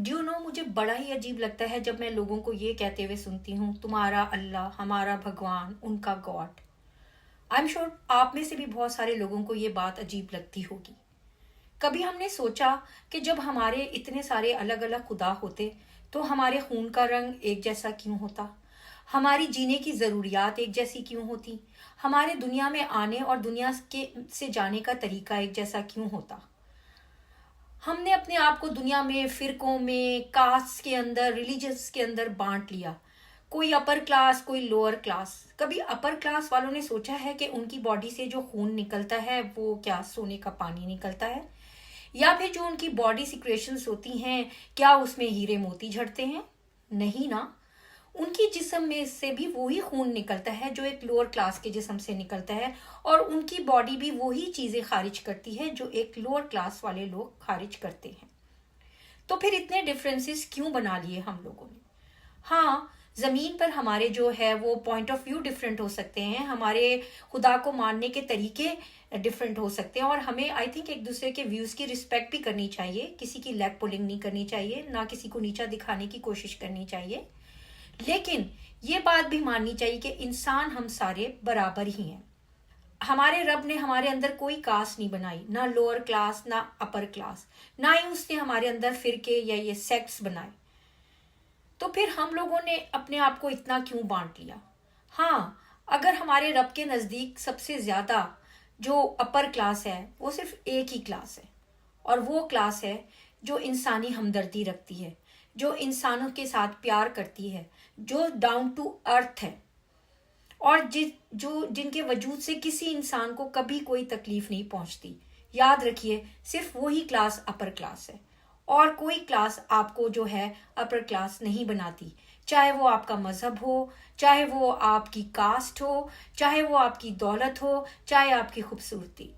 Due no, मुझे बड़ा ही अजीब लगता है जब मैं लोगों को ये कहते हुए सुनती हूँ, तुम्हारा अल्लाह, हमारा भगवान, उनका गॉड। आई एम श्योर आप में से भी बहुत सारे लोगों को ये बात अजीब लगती होगी। कभी हमने सोचा कि जब हमारे इतने सारे अलग अलग खुदा होते तो हमारे खून का रंग एक जैसा क्यों होता, हमारी जीने की ज़रूरियात एक जैसी क्यों होती, हमारे दुनिया में आने और दुनिया के से जाने का तरीका एक जैसा क्यों होता। हमने अपने आप को दुनिया में फिरकों में, कास्ट के अंदर, रिलीजियस के अंदर बांट लिया। कोई अपर क्लास, कोई लोअर क्लास। कभी अपर क्लास वालों ने सोचा है कि उनकी बॉडी से जो खून निकलता है वो क्या सोने का पानी निकलता है, या फिर जो उनकी बॉडी सिक्रेशंस होती हैं क्या उसमें हीरे मोती झड़ते हैं? नहीं ना। उनकी जिस्म में से भी वही खून निकलता है जो एक लोअर क्लास के जिस्म से निकलता है, और उनकी बॉडी भी वही चीजें खारिज करती है जो एक लोअर क्लास वाले लोग खारिज करते हैं। तो फिर इतने डिफरेंसेस क्यों बना लिए हम लोगों ने? हाँ, जमीन पर हमारे जो है वो पॉइंट ऑफ व्यू डिफरेंट हो सकते हैं, हमारे खुदा को मानने के तरीके डिफरेंट हो सकते हैं, और हमें आई थिंक एक दूसरे के व्यूज की रिस्पेक्ट भी करनी चाहिए। किसी की लेग पुलिंग नहीं करनी चाहिए, ना किसी को नीचा दिखाने की कोशिश करनी चाहिए। लेकिन ये बात भी माननी चाहिए कि इंसान हम सारे बराबर ही हैं। हमारे रब ने हमारे अंदर कोई कास्ट नहीं बनाई, ना लोअर क्लास ना अपर क्लास, ना ही उसने हमारे अंदर फिरके या ये सेक्ट्स बनाए। तो फिर हम लोगों ने अपने आप को इतना क्यों बांट लिया? हाँ, अगर हमारे रब के नज़दीक सबसे ज़्यादा जो अपर क्लास है वो सिर्फ एक ही क्लास है, और वो क्लास है जो इंसानी हमदर्दी रखती है, जो इंसानों के साथ प्यार करती है, जो डाउन टू अर्थ है, और जिनके वजूद से किसी इंसान को कभी कोई तकलीफ नहीं पहुंचती। याद रखिए, सिर्फ वही क्लास अपर क्लास है, और कोई क्लास आपको जो है अपर क्लास नहीं बनाती। चाहे वो आपका मजहब हो, चाहे वो आपकी कास्ट हो, चाहे वो आपकी दौलत हो, चाहे आपकी खूबसूरती।